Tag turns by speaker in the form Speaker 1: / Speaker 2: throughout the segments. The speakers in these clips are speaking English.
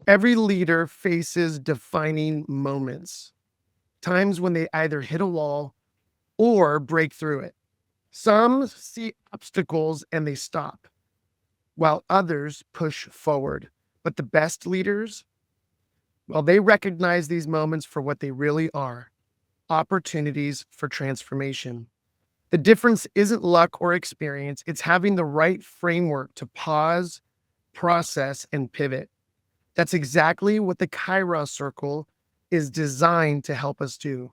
Speaker 1: Every leader faces defining moments, times when they either hit a wall or break through it. Some see obstacles and they stop, while others push forward. But the best leaders, well, they recognize these moments for what they really are: opportunities for transformation. The difference isn't luck or experience, it's having the right framework to pause, process, and pivot. That's exactly what the Kairos circle is designed to help us do.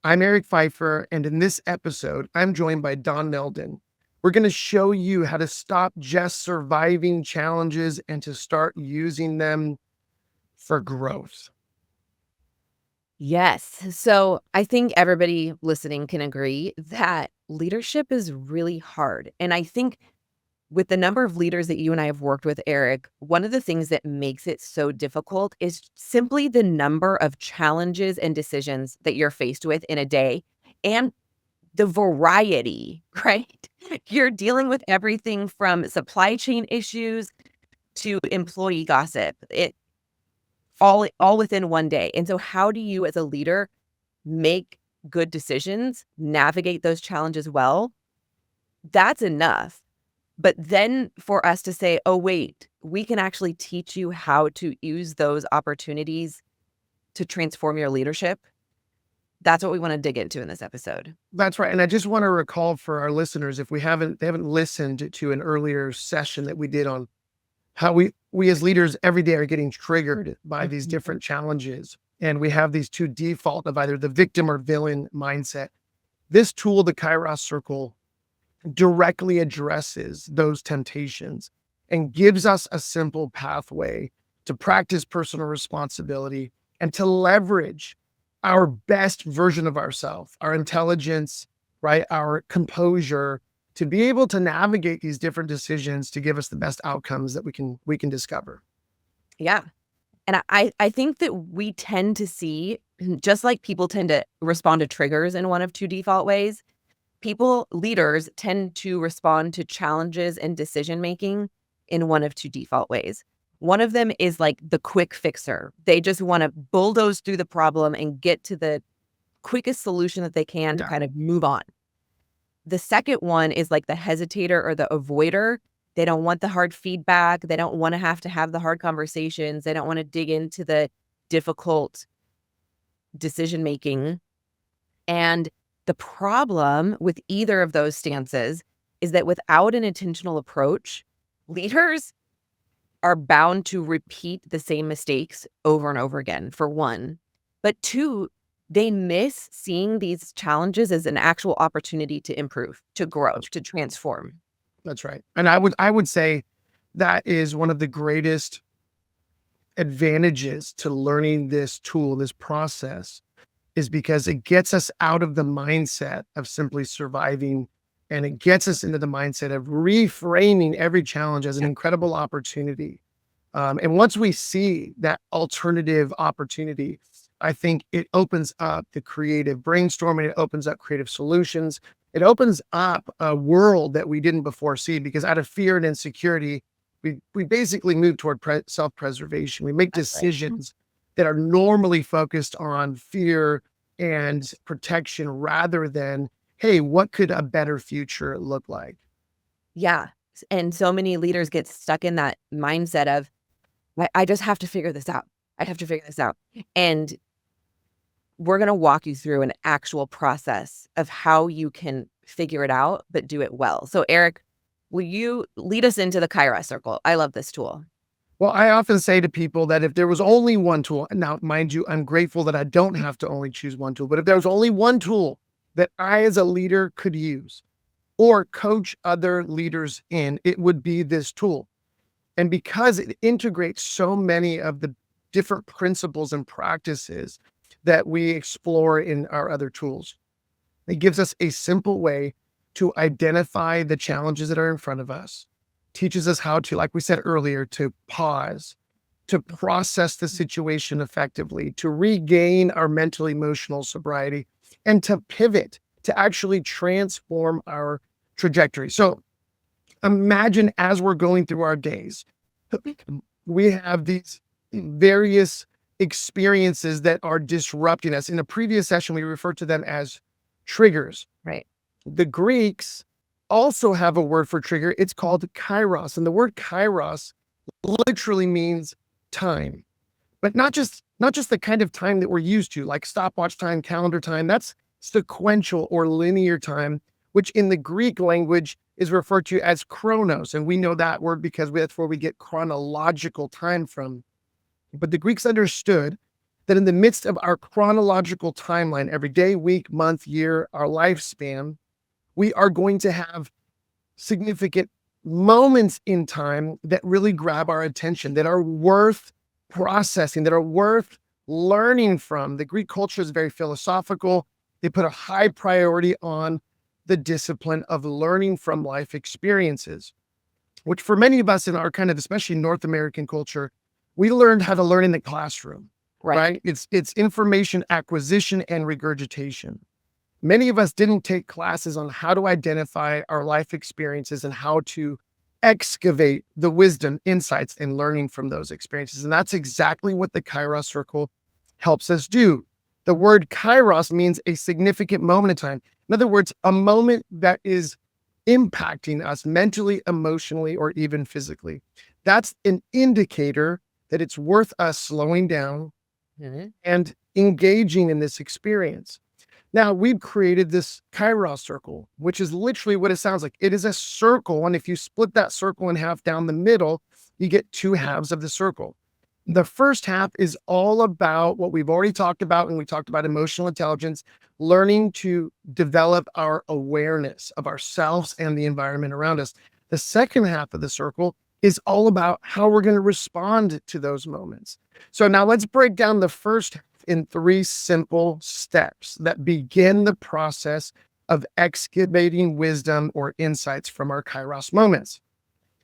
Speaker 1: I'm Eric Pfeiffer, and in this episode, I'm joined by Don Neldon. We're going to show you how to stop just surviving challenges and to start using them for growth.
Speaker 2: Yes. So I think everybody listening can agree that leadership is really hard. And I think with the number of leaders that you and I have worked with, Eric, one of the things that makes it so difficult is simply the number of challenges and decisions that you're faced with in a day and the variety, right? You're dealing with everything from supply chain issues to employee gossip. It all within one day. And so how do you as a leader make good decisions, navigate those challenges well? That's enough. But then for us to say, oh, wait, we can actually teach you how to use those opportunities to transform your leadership. That's what we want to dig into in this episode.
Speaker 1: That's right. And I just want to recall for our listeners, if they haven't listened to an earlier session that we did on how we as leaders every day are getting triggered by these different challenges. And we have these two default of either the victim or villain mindset. This tool, the Kairos circle, directly addresses those temptations and gives us a simple pathway to practice personal responsibility and to leverage our best version of ourselves, our intelligence, right, our composure, to be able to navigate these different decisions to give us the best outcomes that we can discover.
Speaker 2: Yeah. And I think that we tend to see, just like people tend to respond to triggers in one of two default ways, leaders tend to respond to challenges and decision making in one of two default ways. One of them is like the quick fixer. They just want to bulldoze through the problem and get to the quickest solution that they can to kind of move on. The second one is like the hesitator or the avoider. They don't want the hard feedback. They don't want to have the hard conversations. They don't want to dig into the difficult decision making. And the problem with either of those stances is that without an intentional approach, leaders are bound to repeat the same mistakes over and over again, for one. But two, they miss seeing these challenges as an actual opportunity to improve, to grow, to transform.
Speaker 1: That's right. And I would say that is one of the greatest advantages to learning this tool, this process, is because it gets us out of the mindset of simply surviving, and it gets us into the mindset of reframing every challenge as an incredible opportunity. And once we see that alternative opportunity, I think it opens up the creative brainstorming. It opens up creative solutions. It opens up a world that we didn't before see, because out of fear and insecurity, we basically move toward self-preservation. We make decisions that are normally focused on fear and protection rather than, hey, what could a better future look like?
Speaker 2: Yeah. And so many leaders get stuck in that mindset of, I just have to figure this out. I have to figure this out. And we're going to walk you through an actual process of how you can figure it out, but do it well. So Eric, will you lead us into the Kairos circle? I love this tool.
Speaker 1: Well, I often say to people that if there was only one tool, now, mind you, I'm grateful that I don't have to only choose one tool, but if there was only one tool that I as a leader could use or coach other leaders in, it would be this tool. And because it integrates so many of the different principles and practices that we explore in our other tools, it gives us a simple way to identify the challenges that are in front of us, teaches us how to, like we said earlier, to pause, to process the situation effectively, to regain our mental emotional sobriety, and to pivot, to actually transform our trajectory. So imagine as we're going through our days, we have these various experiences that are disrupting us. In a previous session, we referred to them as triggers.
Speaker 2: Right.
Speaker 1: The Greeks also have a word for trigger. It's called Kairos. And the word Kairos literally means time, but not just the kind of time that we're used to, like stopwatch time, calendar time. That's sequential or linear time, which in the Greek language is referred to as chronos. And we know that word because that's where we get chronological time from. But the Greeks understood that in the midst of our chronological timeline, every day, week, month, year, our lifespan, we are going to have significant moments in time that really grab our attention, that are worth processing, that are worth learning from. The Greek culture is very philosophical. They put a high priority on the discipline of learning from life experiences, which for many of us in our kind of, especially North American culture, we learned how to learn in the classroom, right? It's information acquisition and regurgitation. Many of us didn't take classes on how to identify our life experiences and how to excavate the wisdom, insights, and learning from those experiences. And that's exactly what the Kairos circle helps us do. The word Kairos means a significant moment in time. In other words, a moment that is impacting us mentally, emotionally, or even physically. That's an indicator that it's worth us slowing down and engaging in this experience. Now, we've created this Kairos circle, which is literally what it sounds like. It is a circle, and if you split that circle in half down the middle, you get two halves of the circle. The first half is all about what we've already talked about when we talked about emotional intelligence, learning to develop our awareness of ourselves and the environment around us. The second half of the circle is all about how we're going to respond to those moments. So now let's break down the first half in 3 simple steps that begin the process of excavating wisdom or insights from our Kairos moments.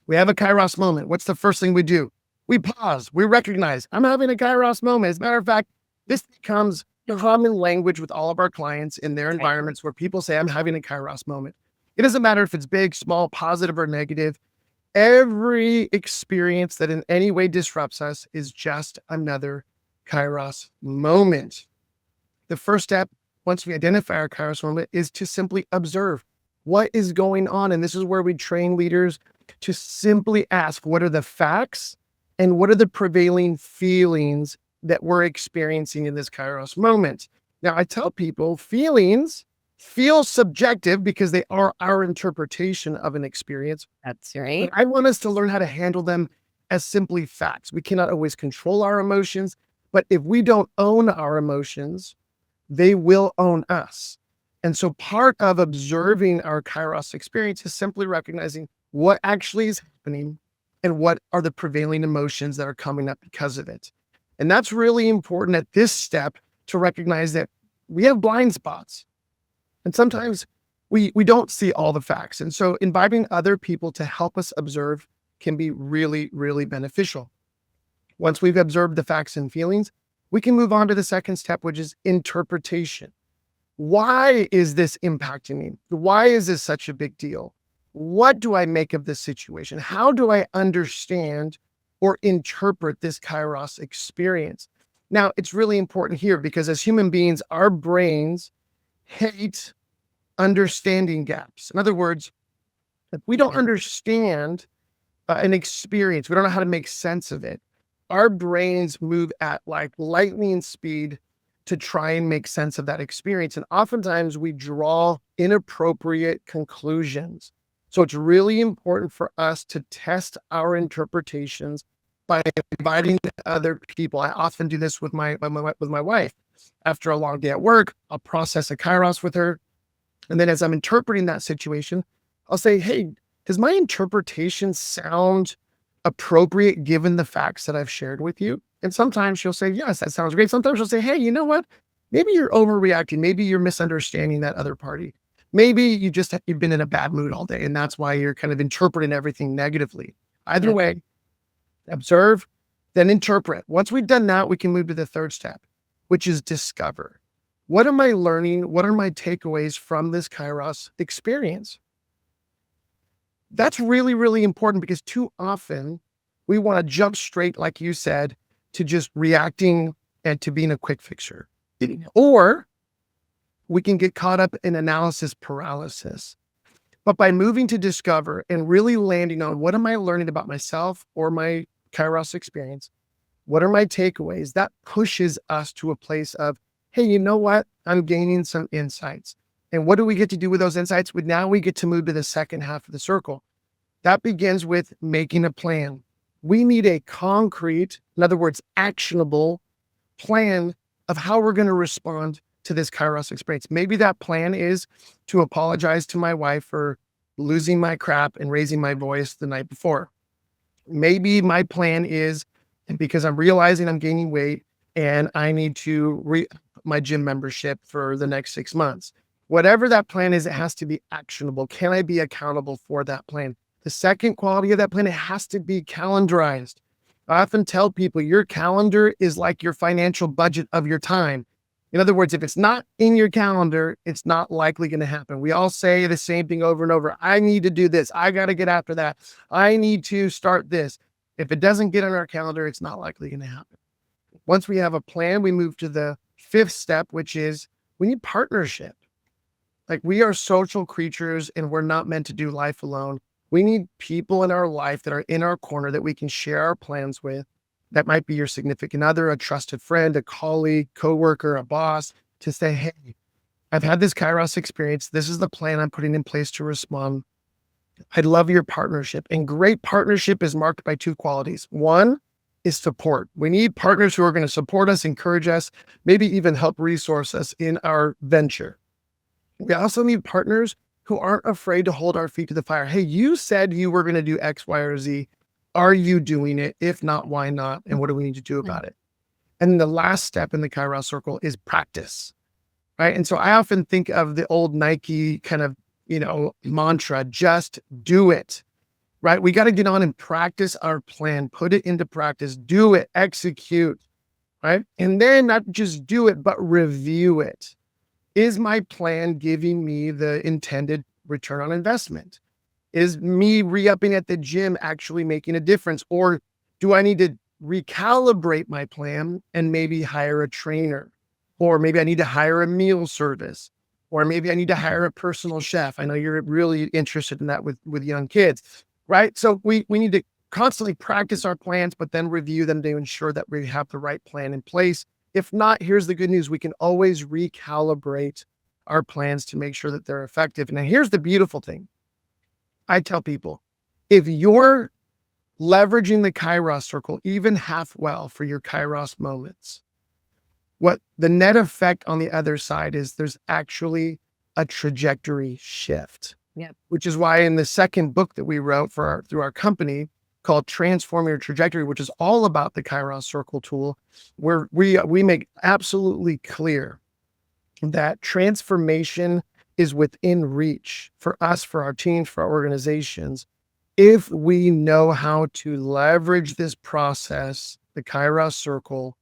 Speaker 1: We have a Kairos moment. What's the first thing we do? We pause. We recognize I'm having a Kairos moment. As a matter of fact, this becomes common language with all of our clients in their environments where people say, I'm having a Kairos moment. It doesn't matter if it's big, small, positive, or negative. Every experience that in any way disrupts us is just another Kairos moment. The first step, once we identify our Kairos moment, is to simply observe what is going on. And this is where we train leaders to simply ask, what are the facts and what are the prevailing feelings that we're experiencing in this Kairos moment? Now, I tell people feelings feel subjective because they are our interpretation of an experience.
Speaker 2: That's right.
Speaker 1: But I want us to learn how to handle them as simply facts. We cannot always control our emotions, but if we don't own our emotions, they will own us. And so part of observing our Kairos experience is simply recognizing what actually is happening and what are the prevailing emotions that are coming up because of it. And that's really important at this step to recognize that we have blind spots. And sometimes we don't see all the facts. And so inviting other people to help us observe can be really, really beneficial. Once we've observed the facts and feelings, we can move on to the second step, which is interpretation. Why is this impacting me? Why is this such a big deal? What do I make of this situation? How do I understand or interpret this Kairos experience? Now, it's really important here because as human beings, our brains hate understanding gaps. In other words, if we don't understand an experience, we don't know how to make sense of it, our brains move at like lightning speed to try and make sense of that experience. And oftentimes we draw inappropriate conclusions. So it's really important for us to test our interpretations by inviting other people. I often do this with my wife. After a long day at work, I'll process a Kairos with her. And then as I'm interpreting that situation, I'll say, hey, does my interpretation sound appropriate given the facts that I've shared with you? And sometimes she'll say, yes, that sounds great. Sometimes she'll say, hey, you know what? Maybe you're overreacting. Maybe you're misunderstanding that other party. Maybe you've been in a bad mood all day and that's why you're kind of interpreting everything negatively. Either way, observe, then interpret. Once we've done that, we can move to the third step, which is discover. What am I learning? What are my takeaways from this Kairos experience? That's really, really important because too often we want to jump straight, like you said, to just reacting and to being a quick fixer. Or we can get caught up in analysis paralysis. But by moving to discover and really landing on what am I learning about myself or my Kairos experience, what are my takeaways, that pushes us to a place of, hey, you know what? I'm gaining some insights. And what do we get to do with those insights? Now we get to move to the second half of the circle. That begins with making a plan. We need a concrete, in other words, actionable plan of how we're going to respond to this Kairos experience. Maybe that plan is to apologize to my wife for losing my crap and raising my voice the night before. Maybe my plan is because I'm realizing I'm gaining weight and I need to my gym membership for the next 6 months. Whatever that plan is, it has to be actionable. Can I be accountable for that plan? The second quality of that plan, it has to be calendarized. I often tell people your calendar is like your financial budget of your time. In other words, if it's not in your calendar, it's not likely going to happen. We all say the same thing over and over. I need to do this. I got to get after that. I need to start this. If it doesn't get on our calendar, it's not likely going to happen. Once we have a plan, we move to the fifth step, which is we need partnership. Like, we are social creatures and we're not meant to do life alone. We need people in our life that are in our corner that we can share our plans with. That might be your significant other, a trusted friend, a colleague, coworker, a boss, to say, hey, I've had this Kairos experience. This is the plan I'm putting in place to respond. I'd love your partnership. And great partnership is marked by two qualities. One is support. We need partners who are going to support us, encourage us, maybe even help resource us in our venture. We also need partners who aren't afraid to hold our feet to the fire. Hey, you said you were going to do X, Y, or Z. Are you doing it? If not, why not? And what do we need to do about it? And the last step in the Kairos circle is practice, right? And so I often think of the old Nike kind of, mantra, just do it, right? We got to get on and practice our plan, put it into practice, do it, execute, right? And then not just do it, but review it. Is my plan giving me the intended return on investment? Is me re-upping at the gym actually making a difference? Or do I need to recalibrate my plan and maybe hire a trainer? Or maybe I need to hire a meal service? Or maybe I need to hire a personal chef. I know you're really interested in that with young kids, right? So we need to constantly practice our plans, but then review them to ensure that we have the right plan in place. If not, here's the good news. We can always recalibrate our plans to make sure that they're effective. Now, here's the beautiful thing. I tell people, if you're leveraging the Kairos circle even half well for your Kairos moments, what the net effect on the other side is there's actually a trajectory shift.
Speaker 2: Yeah.
Speaker 1: Which is why in the second book that we wrote through our company called Transform Your Trajectory, which is all about the Kairos circle tool, where we make absolutely clear that transformation is within reach for us, for our teams, for our organizations, if we know how to leverage this process, the Kairos circle,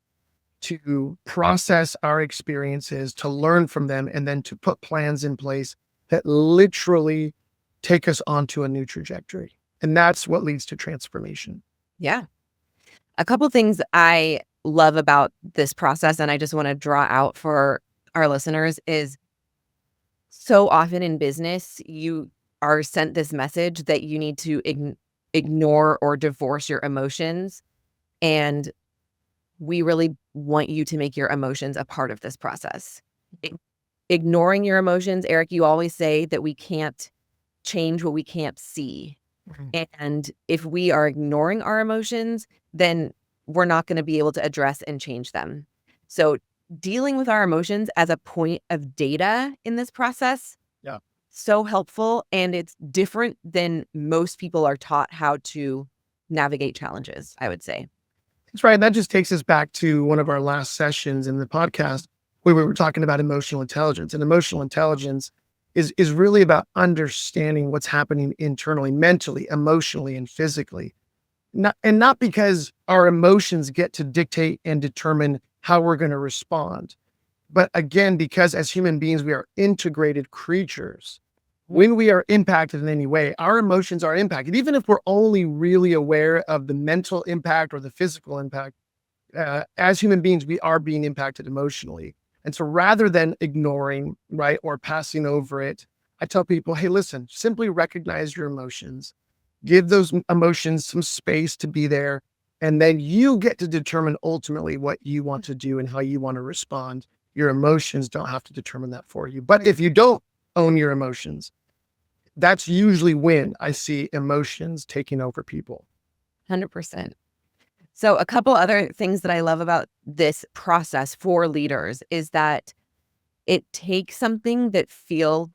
Speaker 1: to process our experiences, to learn from them, and then to put plans in place that literally take us onto a new trajectory. And that's what leads to transformation.
Speaker 2: Yeah. A couple things I love about this process, and I just want to draw out for our listeners, is so often in business, you are sent this message that you need to ignore or divorce your emotions. And we really want you to make your emotions a part of this process. Ignoring your emotions, Eric, you always say that we can't change what we can't see. And if we are ignoring our emotions, then we're not going to be able to address and change them. So dealing with our emotions as a point of data in this process, so helpful. And it's different than most people are taught how to navigate challenges, I would say.
Speaker 1: That's right. And that just takes us back to one of our last sessions in the podcast where we were talking about emotional intelligence. And emotional intelligence is really about understanding what's happening internally, mentally, emotionally, and physically. Not because our emotions get to dictate and determine how we're going to respond, but again, because as human beings, we are integrated creatures. When we are impacted in any way, our emotions are impacted. Even if we're only really aware of the mental impact or the physical impact, as human beings, we are being impacted emotionally. And so rather than ignoring, right, or passing over it, I tell people, hey, listen, simply recognize your emotions, give those emotions some space to be there. And then you get to determine ultimately what you want to do and how you want to respond. Your emotions don't have to determine that for you. But if you don't own your emotions, that's usually when I see emotions taking over people.
Speaker 2: 100%. So a couple other things that I love about this process for leaders is that it takes something that feel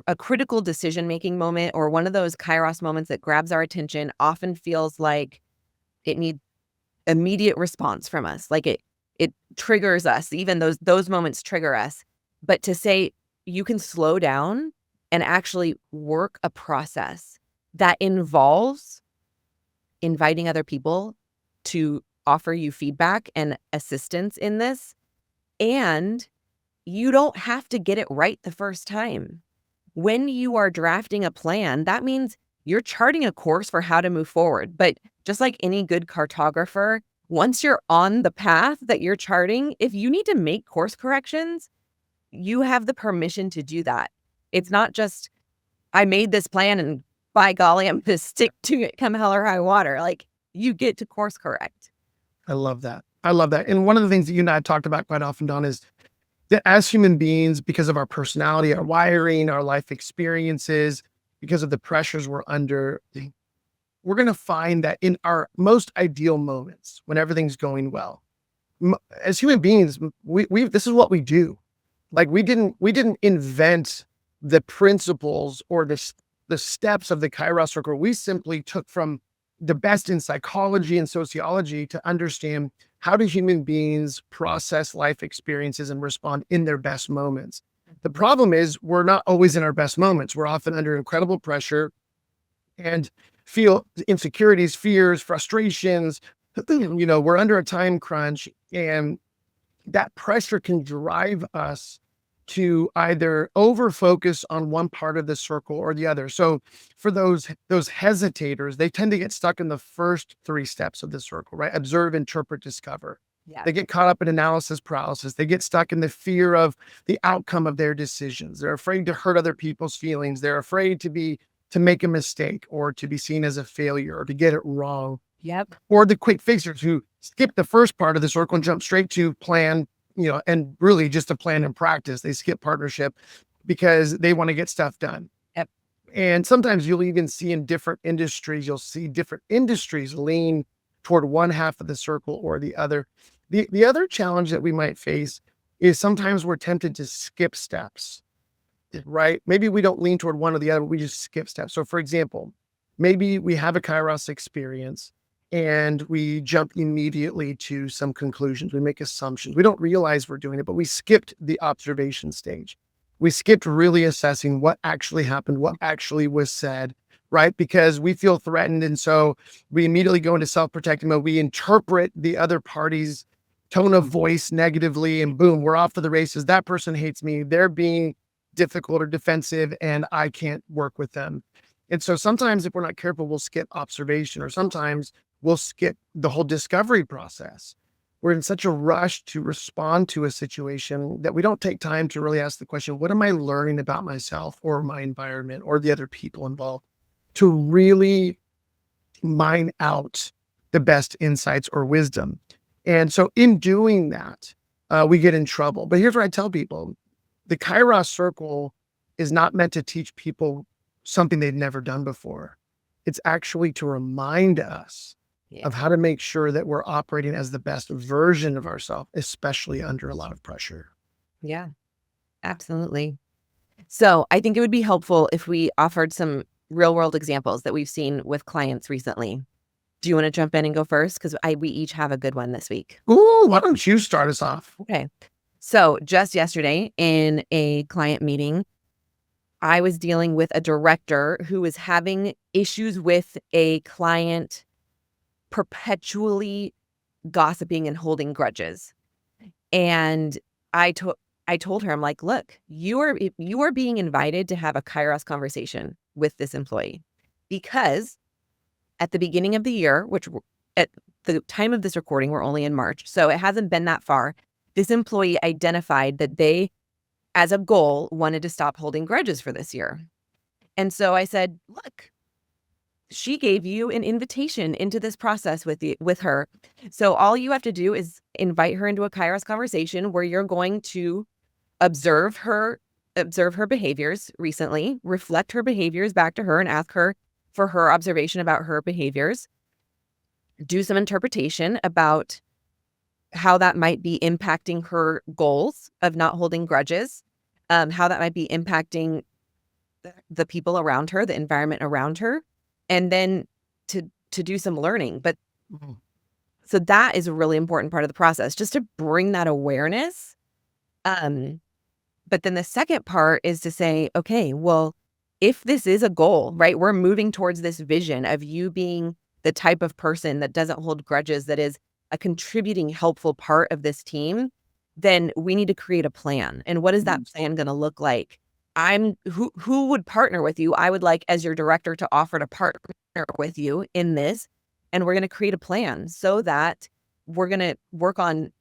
Speaker 2: a critical decision-making moment or one of those Kairos moments that grabs our attention often feels like it needs immediate response from us. Like it triggers us. Even those moments trigger us. But to say you can slow down and actually work a process that involves inviting other people to offer you feedback and assistance in this, and you don't have to get it right the first time. When you are drafting a plan, that means you're charting a course for how to move forward. But just like any good cartographer, once you're on the path that you're charting, if you need to make course corrections, you have the permission to do that. It's not just, I made this plan and by golly, I'm going to stick to it come hell or high water. Like, you get to course correct.
Speaker 1: I love that. I love that. And one of the things that you and I have talked about quite often, Don, is that as human beings, because of our personality, our wiring, our life experiences, because of the pressures we're under, we're going to find that in our most ideal moments, when everything's going well, as human beings, we this is what we do. Like we didn't invent the principles or the steps of the Kairos circle. We simply took from the best in psychology and sociology to understand how do human beings process life experiences and respond in their best moments. The problem is we're not always in our best moments. We're often under incredible pressure and feel insecurities, fears, frustrations. We're under a time crunch, and that pressure can drive us to either over focus on one part of the circle or the other. So for those hesitators, they tend to get stuck in the first 3 steps of the circle, right? Observe, interpret, discover.
Speaker 2: Yeah.
Speaker 1: They get caught up in analysis paralysis. They get stuck in the fear of the outcome of their decisions. They're afraid to hurt other people's feelings. They're afraid to make a mistake or to be seen as a failure or to get it wrong.
Speaker 2: Yep.
Speaker 1: Or the quick fixers who skip the first part of the circle and jump straight to plan, and really just a plan and practice. They skip partnership because they want to get stuff done.
Speaker 2: Yep.
Speaker 1: And sometimes you'll even see in different industries, you'll see different industries lean toward one half of the circle or the other. The other challenge that we might face is sometimes we're tempted to skip steps, right? Maybe we don't lean toward one or the other, but we just skip steps. So for example, maybe we have a Kairos experience and we jump immediately to some conclusions. We make assumptions. We don't realize we're doing it, but we skipped the observation stage. We skipped really assessing what actually happened, what actually was said, right? Because we feel threatened. And so we immediately go into self-protective mode. We interpret the other party's tone of voice negatively, and boom, we're off to the races. That person hates me. They're being difficult or defensive, and I can't work with them. And so sometimes if we're not careful, we'll skip observation, or sometimes we'll skip the whole discovery process. We're in such a rush to respond to a situation that we don't take time to really ask the question, what am I learning about myself or my environment or the other people involved, to really mine out the best insights or wisdom. And so in doing that, we get in trouble. But here's what I tell people. The Kairos circle is not meant to teach people something they've never done before. It's actually to remind us of how to make sure that we're operating as the best version of ourselves, especially under a lot of pressure.
Speaker 2: Yeah, absolutely. So I think it would be helpful if we offered some real world examples that we've seen with clients recently. Do you want to jump in and go first? Because we each have a good one this week.
Speaker 1: Ooh, why don't you start us off?
Speaker 2: Okay. So just yesterday in a client meeting, I was dealing with a director who was having issues with a client perpetually gossiping and holding grudges. And I told her, I'm like, look, you are being invited to have a Kairos conversation with this employee, because at the beginning of the year, which at the time of this recording, we're only in March, so it hasn't been that far. This employee identified that they, as a goal, wanted to stop holding grudges for this year. And so I said, look, she gave you an invitation into this process with her. So all you have to do is invite her into a Kairos conversation where you're going to observe her behaviors recently, reflect her behaviors back to her and ask her for her observation about her behaviors, do some interpretation about how that might be impacting her goals of not holding grudges, how that might be impacting the people around her, the environment around her, and then to do some learning. But so that is a really important part of the process, just to bring that awareness. But then the second part is to say, okay, well, if this is a goal, right, we're moving towards this vision of you being the type of person that doesn't hold grudges, that is a contributing, helpful part of this team, then we need to create a plan. And what is that plan going to look like? Who would partner with you? I would like, as your director, to offer to partner with you in this. And we're going to create a plan so that we're going to work on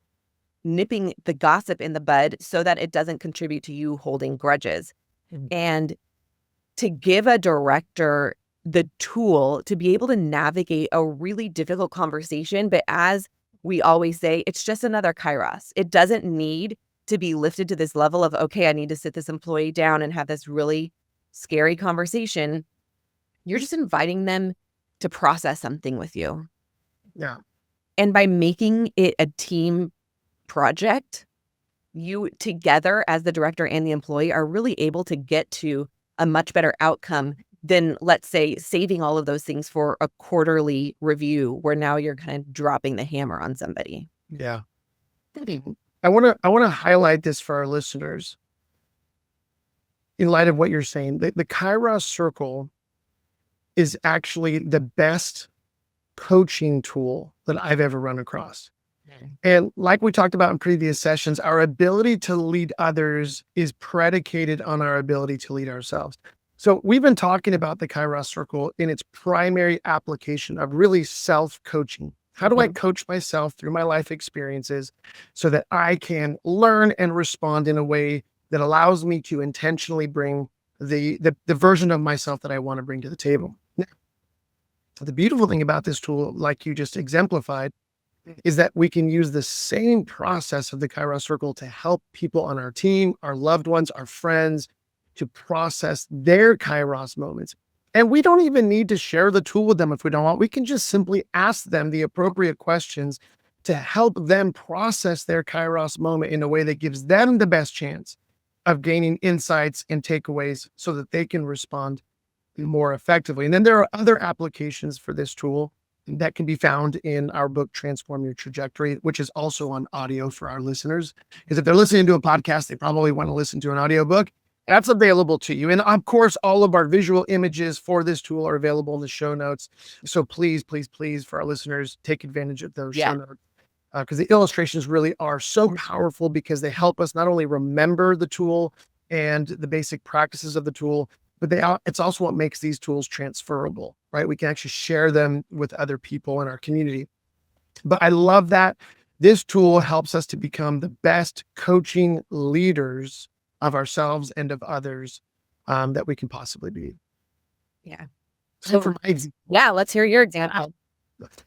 Speaker 2: nipping the gossip in the bud so that it doesn't contribute to you holding grudges. And to give a director the tool to be able to navigate a really difficult conversation. But as we always say, it's just another Kairos. It doesn't need to be lifted to this level of, okay, I need to sit this employee down and have this really scary conversation. You're just inviting them to process something with you.
Speaker 1: Yeah.
Speaker 2: And by making it a team project, you together as the director and the employee are really able to get to a much better outcome than, let's say, saving all of those things for a quarterly review where now you're kind of dropping the hammer on somebody.
Speaker 1: Yeah. I want to highlight this for our listeners in light of what you're saying. The Kairos circle is actually the best coaching tool that I've ever run across. And like we talked about in previous sessions, our ability to lead others is predicated on our ability to lead ourselves. So we've been talking about the Kairos circle in its primary application of really self-coaching. How do I coach myself through my life experiences so that I can learn and respond in a way that allows me to intentionally bring the version of myself that I want to bring to the table? Now, the beautiful thing about this tool, like you just exemplified, is that we can use the same process of the Kairos circle to help people on our team, our loved ones, our friends, to process their Kairos moments. And we don't even need to share the tool with them if we don't want. We can just simply ask them the appropriate questions to help them process their Kairos moment in a way that gives them the best chance of gaining insights and takeaways so that they can respond more effectively. And then there are other applications for this tool that can be found in our book, Transform Your Trajectory, which is also on audio for our listeners. Because if they're listening to a podcast, they probably want to listen to an audiobook. That's available to you. And of course, all of our visual images for this tool are available in the show notes. So please, please, please, for our listeners, take advantage of those show notes. Because the illustrations really are so powerful because they help us not only remember the tool and the basic practices of the tool, but it's also what makes these tools transferable, right? We can actually share them with other people in our community. But I love that this tool helps us to become the best coaching leaders of ourselves and of others that we can possibly be.
Speaker 2: Yeah.
Speaker 1: So for my
Speaker 2: let's hear your example.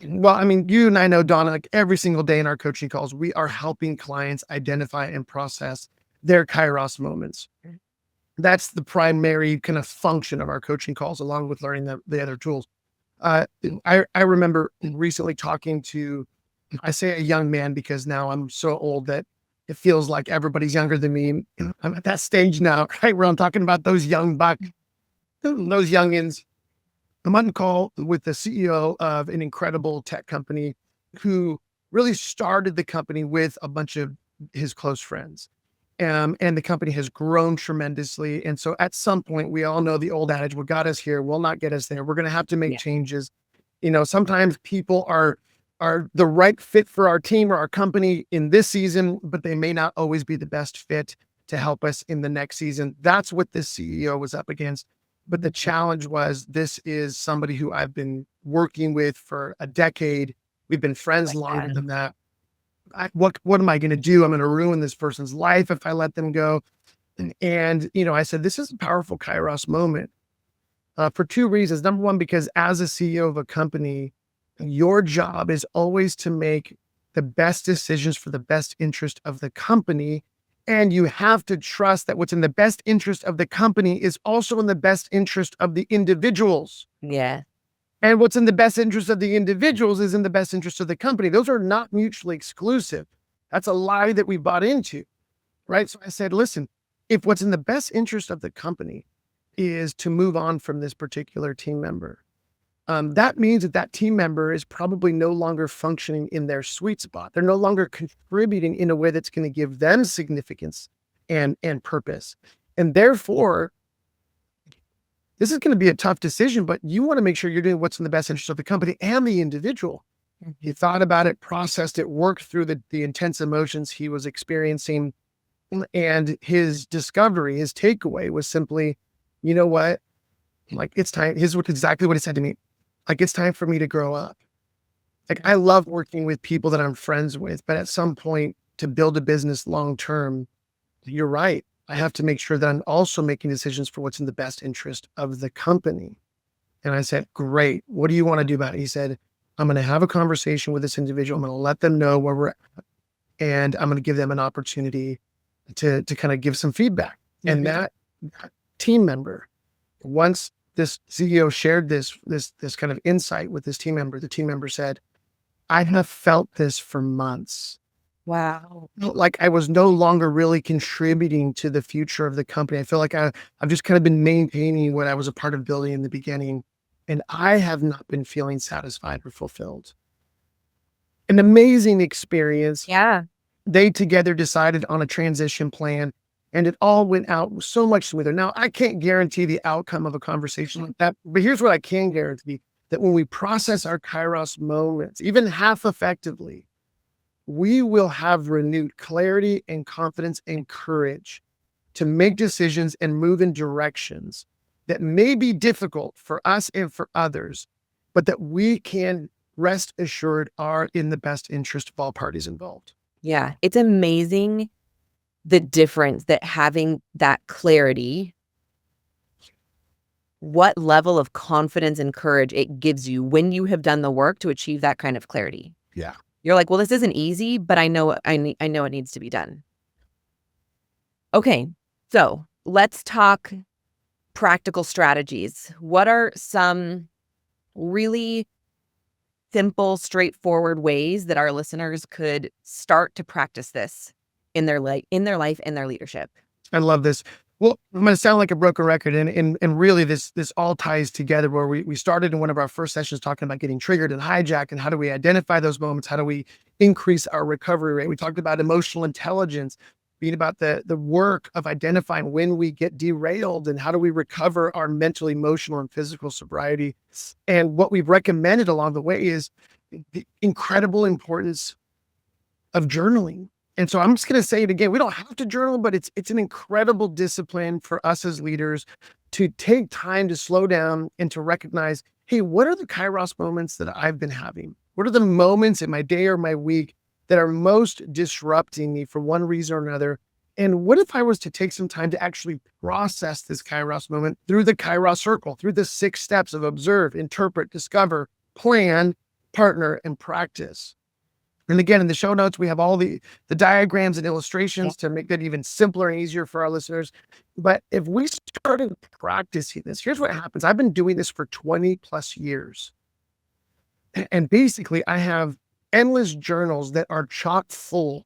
Speaker 1: Well, I mean, you and I know, Donna, like every single day in our coaching calls, we are helping clients identify and process their Kairos moments. That's the primary kind of function of our coaching calls, along with learning the other tools. I remember recently talking to, I say a young man because now I'm so old that it feels like everybody's younger than me. I'm at that stage now, right, where I'm talking about those young bucks, those youngins. I'm on call with the CEO of an incredible tech company who really started the company with a bunch of his close friends. And the company has grown tremendously. And so at some point, we all know the old adage, what got us here will not get us there. We're going to have to make changes. You know, sometimes people are the right fit for our team or our company in this season, but they may not always be the best fit to help us in the next season. That's what this CEO was up against. But the challenge was, this is somebody who I've been working with for a decade, We've been friends
Speaker 2: Like
Speaker 1: longer
Speaker 2: that.
Speaker 1: than that. What am I going to do? I'm going to ruin this person's life if I let them go. And, I said, this is a powerful Kairos moment for two reasons. Number one, because as a CEO of a company, your job is always to make the best decisions for the best interest of the company. And you have to trust that what's in the best interest of the company is also in the best interest of the individuals.
Speaker 2: Yeah.
Speaker 1: And what's in the best interest of the individuals is in the best interest of the company. Those are not mutually exclusive. That's a lie that we bought into, right? So I said, listen, if what's in the best interest of the company is to move on from this particular team member, that means that team member is probably no longer functioning in their sweet spot. They're no longer contributing in a way that's going to give them significance and purpose. And therefore, this is going to be a tough decision, but you want to make sure you're doing what's in the best interest of the company and the individual. He thought about it, processed it, worked through the intense emotions he was experiencing. And his discovery, his takeaway was simply, you know what? Like, it's time. Here's exactly what he said to me. Like, it's time for me to grow up. Like, I love working with people that I'm friends with, but at some point to build a business long-term, you're right. I have to make sure that I'm also making decisions for what's in the best interest of the company. And I said, great. What do you want to do about it? He said, I'm going to have a conversation with this individual. I'm going to let them know where we're at, and I'm going to give them an opportunity to kind of give some feedback. And that team member, once this CEO shared this kind of insight with this team member, the team member said, I have felt this for months.
Speaker 2: Wow.
Speaker 1: Like I was no longer really contributing to the future of the company. I feel like I've just kind of been maintaining what I was a part of building in the beginning, and I have not been feeling satisfied or fulfilled. An amazing experience.
Speaker 2: Yeah.
Speaker 1: They together decided on a transition plan, and it all went out so much smoother. Now, I can't guarantee the outcome of a conversation like that, but here's what I can guarantee, that when we process our Kairos moments, even half effectively, we will have renewed clarity and confidence and courage to make decisions and move in directions that may be difficult for us and for others, but that we can rest assured are in the best interest of all parties involved.
Speaker 2: Yeah. It's amazing the difference that having that clarity, what level of confidence and courage it gives you when you have done the work to achieve that kind of clarity.
Speaker 1: Yeah.
Speaker 2: You're like, well, this isn't easy, but I know it needs to be done. Okay, so let's talk practical strategies. What are some really simple, straightforward ways that our listeners could start to practice this in their life, in their leadership?
Speaker 1: I love this. Well, I'm going to sound like a broken record, and really this all ties together, where we started in one of our first sessions talking about getting triggered and hijacked, and how do we identify those moments? How do we increase our recovery rate? We talked about emotional intelligence being about the work of identifying when we get derailed, and how do we recover our mental, emotional, and physical sobriety. And what we've recommended along the way is the incredible importance of journaling. And so I'm just going to say it again. We don't have to journal, but it's an incredible discipline for us as leaders to take time to slow down and to recognize, hey, what are the Kairos moments that I've been having? What are the moments in my day or my week that are most disrupting me for one reason or another? And what if I was to take some time to actually process this Kairos moment through the Kairos circle, through the 6 steps of observe, interpret, discover, plan, partner, and practice? And again, in the show notes, we have all the diagrams and illustrations to make that even simpler and easier for our listeners. But if we started practicing this, here's what happens. I've been doing this for 20 plus years. And basically, I have endless journals that are chock full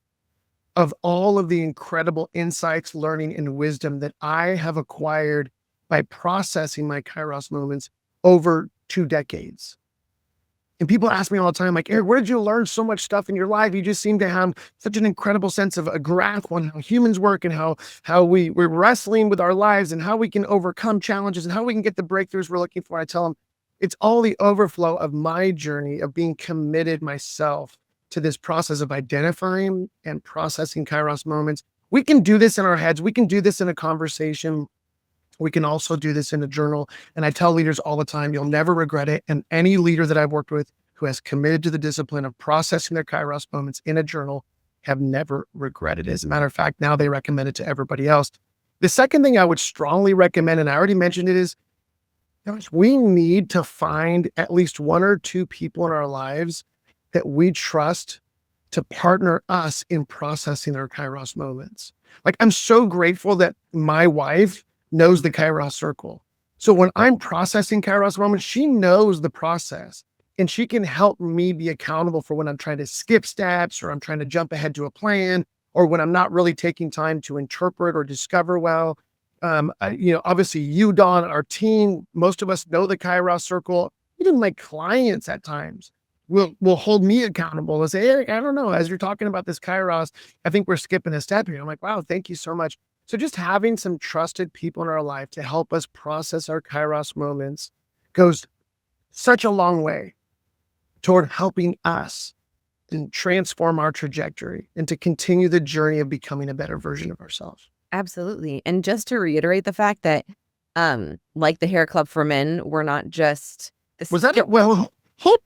Speaker 1: of all of the incredible insights, learning, and wisdom that I have acquired by processing my Kairos moments over 2 decades. And people ask me all the time, like, Eric, where did you learn so much stuff in your life? You just seem to have such an incredible sense of a grasp on how humans work, and how we're wrestling with our lives, and how we can overcome challenges, and how we can get the breakthroughs we're looking for. I tell them, it's all the overflow of my journey of being committed myself to this process of identifying and processing Kairos moments. We can do this in our heads. We can do this in a conversation. We can also do this in a journal. And I tell leaders all the time, you'll never regret it. And any leader that I've worked with who has committed to the discipline of processing their Kairos moments in a journal have never regretted it. As a matter of fact, now they recommend it to everybody else. The second thing I would strongly recommend, and I already mentioned it, is we need to find at least one or two people in our lives that we trust to partner us in processing our Kairos moments. Like, I'm so grateful that my wife knows the Kairos circle. So when I'm processing Kairos moments, she knows the process and she can help me be accountable for when I'm trying to skip steps or I'm trying to jump ahead to a plan or when I'm not really taking time to interpret or discover well. Obviously you, Dawn, our team, most of us know the Kairos circle. Even my clients at times will hold me accountable and say, Eric, I don't know, as you're talking about this Kairos, I think we're skipping a step here. I'm like, wow, thank you so much. So just having some trusted people in our life to help us process our Kairos moments goes such a long way toward helping us and transform our trajectory and to continue the journey of becoming a better version of ourselves.
Speaker 2: Absolutely. And just to reiterate the fact that, like the hair club for men, we're not just this.
Speaker 1: Was that it? Well, hold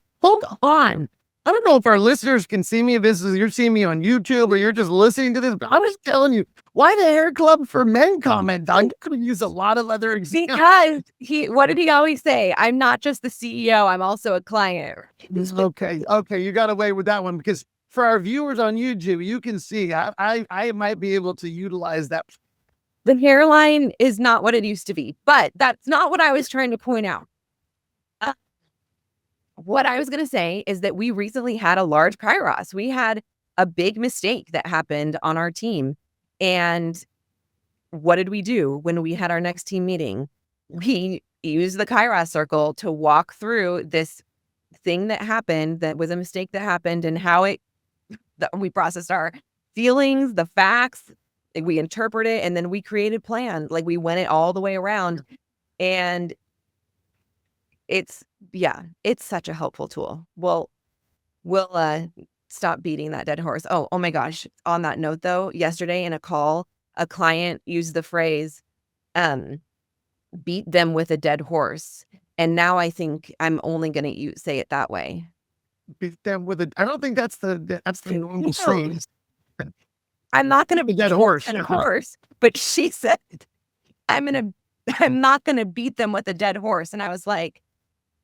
Speaker 1: on. I don't know if our listeners can see me. You're seeing me on YouTube or you're just listening to this, but I was telling you, why the hair club for men comment? I'm going to use a lot of other examples.
Speaker 2: Because what did he always say? I'm not just the CEO, I'm also a client.
Speaker 1: Okay. You got away with that one because for our viewers on YouTube, you can see I might be able to utilize that.
Speaker 2: The hairline is not what it used to be, but that's not what I was trying to point out. What I was going to say is that we recently had a large Kairos. We had a big mistake that happened on our team. And what did we do when we had our next team meeting? We used the Kairos circle to walk through this thing that happened, that was a mistake that happened, and how we processed our feelings, the facts, we interpreted it, and then we created plans. Like, we went it all the way around. And it's such a helpful tool. We'll stop beating that dead horse. Oh my gosh. On that note though, yesterday in a call, a client used the phrase, beat them with a dead horse. And now I think I'm only going to say it that way.
Speaker 1: Beat them with I don't think that's the normal phrase.
Speaker 2: I'm not going to beat
Speaker 1: dead
Speaker 2: horse, but she said, I'm not going to beat them with a dead horse. And I was like,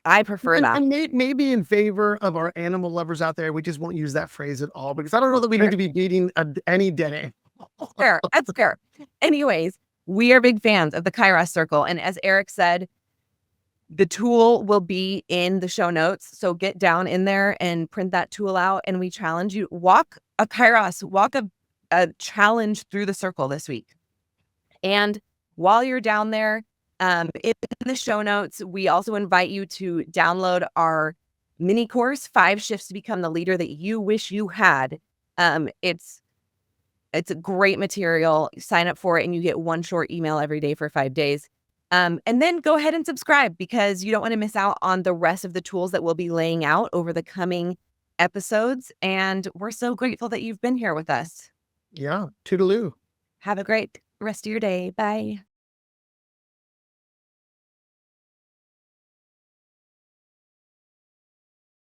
Speaker 2: I prefer that.
Speaker 1: And maybe in favor of our animal lovers out there, we just won't use that phrase at all because I don't know that we need to be beating any dead animal.
Speaker 2: Fair. That's fair. Anyways, we are big fans of the Kairos circle. And as Eric said, the tool will be in the show notes. So get down in there and print that tool out. And we challenge you, walk a challenge through the circle this week. And while you're down there, in the show notes, we also invite you to download our mini course, 5 Shifts to Become the Leader That You Wish You Had. It's a great material. Sign up for it and you get 1 short email every day for 5 days. And then go ahead and subscribe because you don't want to miss out on the rest of the tools that we'll be laying out over the coming episodes. And we're so grateful that you've been here with us.
Speaker 1: Yeah. Toodaloo.
Speaker 2: Have a great rest of your day. Bye.